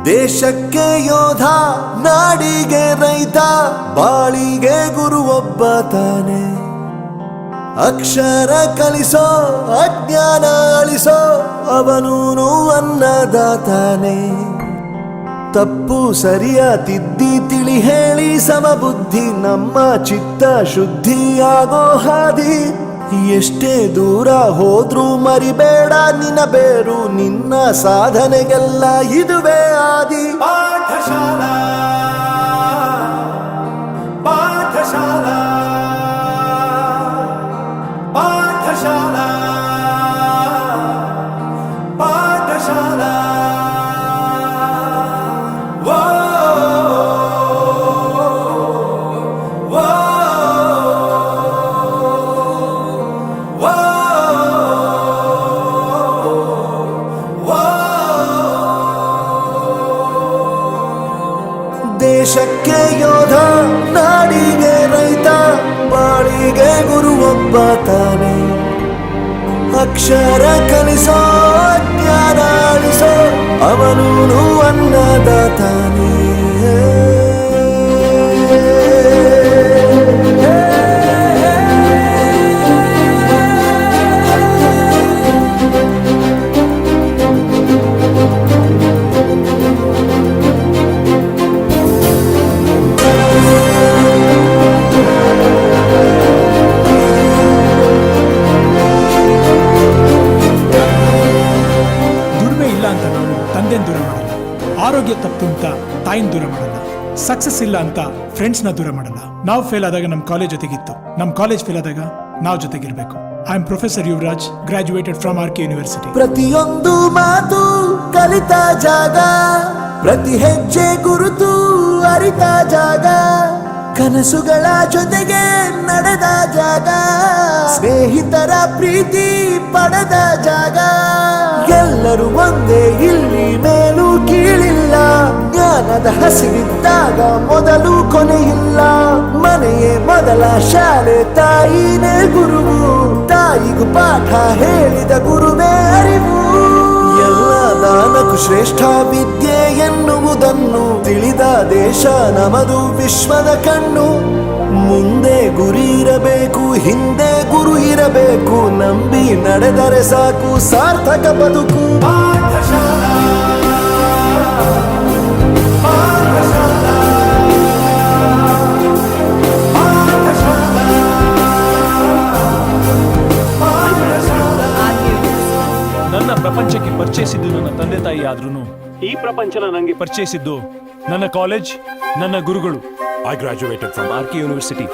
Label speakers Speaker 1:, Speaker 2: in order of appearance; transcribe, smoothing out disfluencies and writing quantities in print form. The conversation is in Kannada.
Speaker 1: ದೇಶಕ್ಕೆ ಯೋಧ, ನಾಡಿಗೆ ರೈತ, ಬಾಳಿಗೆ ಗುರು ಒಬ್ಬ ತಾನೆ. ಅಕ್ಷರ ಕಲಿಸೋ, ಅಜ್ಞಾನ ಅಳಿಸೋ, ಅವನೂನು ಅನ್ನದಾತಾನೆ. ತಪ್ಪು ಸರಿಯ ತಿದ್ದಿ ತಿಳಿ ಹೇಳಿ ಸಮಬುದ್ಧಿ, ನಮ್ಮ ಚಿತ್ತ ಶುದ್ಧಿಯಾಗೋ ಹಾದಿ. ಎಷ್ಟೇ ದೂರ ಹೋದ್ರೂ ಮರಿಬೇಡ ನಿನ್ನ ಬೇರು, ನಿನ್ನ ಸಾಧನೆಗೆಲ್ಲ ಇದುವೇ ಆದಿ.
Speaker 2: ಪಾಠಶಾಲಾ ಪಾಠಶಾಲಾ ಪಾಠಶಾಲಾ ಪಾಠಶಾಲಾ.
Speaker 1: ದೇಶಕ್ಕೆ ಯೋಧ, ನಾಡಿಗೆ ರೈತ, ಬಾಳಿಗೆ ಗುರು ಒಬ್ಬ ತಾನೆ. ಅಕ್ಷರ ಕಲಿಸೋ, ಜ್ಞಾನ ಅಳಿಸೋ, ಅವನೂನು ಅನ್ನದಾತಾನೆ.
Speaker 3: ತಂದೆನ ದೂರ ಮಾಡಲ್ಲ, ಆರೋಗ್ಯ ತಪ್ಪು ಅಂತ ತಾಯಿನ ದೂರ ಮಾಡಲ್ಲ, ಸಕ್ಸಸ್ ಇಲ್ಲ ಅಂತ ಫ್ರೆಂಡ್ಸ್ನ ದೂರ ಮಾಡಲ್ಲ. ನಾವು ಫೇಲ್ ಆದಾಗ ನಮ್ಮ ಕಾಲೇಜ್ ಜೊತೆಗಿತ್ತು, ನಮ್ಮ ಕಾಲೇಜ್ ಫೇಲ್ ಆದಾಗ ನಾವು ಜೊತೆಗಿರ್ಬೇಕು. I am professor Yuvraj, graduated from RK university.
Speaker 1: ಪ್ರತಿಯೊಂದು ಮಾತು ಕಲಿತ ಜಾಗ, ಪ್ರತಿ ಹೆಜ್ಜೆ ಗುರುತು ಅರಿತ ಜಾಗ, ಕನಸುಗಳ ಜೊತೆಗೆ ನಡೆದ ಜಾಗ, ಸ್ನೇಹಿತರ ಪ್ರೀತಿ ಪಡೆದ ಜಾಗ. ಎಲ್ಲರೂ ಒಂದೇ, ಇಲ್ಲಿ ಮೇಲೂ ಕೀಳಿಲ್ಲ, ಜ್ಞಾನದ ಹಸಿವಿದ್ದಾಗ ಮೊದಲು ಕೊನೆಯಿಲ್ಲ. ಮನೆಯೇ ಮೊದಲ ಶಾಲೆ, ತಾಯಿನೇ ಗುರುವು, ತಾಯಿಗೂ ಪಾಠ ಹೇಳಿದ ಗುರುವೇ ಅರಿವು. ಎಲ್ಲ ದಾನಕ್ಕೂ ಶ್ರೇಷ್ಠ ವಿದ್ಯೆ ಎನ್ನುವುದನ್ನು ತಿಳಿದ ದೇಶ ನಮದು, ವಿಶ್ವದ ಕಣ್ಣು. ಮುಂದೆ ಗುರಿ ಇರಬೇಕು, ಹಿಂದೆ ಗುರು ಇರಬೇಕು, ನಂಬಿ ನಡೆದರೆ ಸಾಕು ಸಾರ್ಥಕ ಬದುಕು.
Speaker 2: ಪಾಠಶಾಲಾ ಪಾಠಶಾಲಾ ಪಾಠಶಾಲಾ ಪಾಠಶಾಲಾ.
Speaker 4: ನನ್ನ ಪ್ರಪಂಚಕ್ಕೆ ಪರಿಚಯಿಸಿದ್ದು ನನ್ನ ತಂದೆ ತಾಯಿ ಆದ್ರೂ ಈ ಪ್ರಪಂಚನ ನನಗೆ ಪರಿಚಯಿಸಿದ್ದು ನನ್ನ ಕಾಲೇಜ್, ನನ್ನ ಗುರುಗಳು.
Speaker 5: I graduated from
Speaker 4: RK university.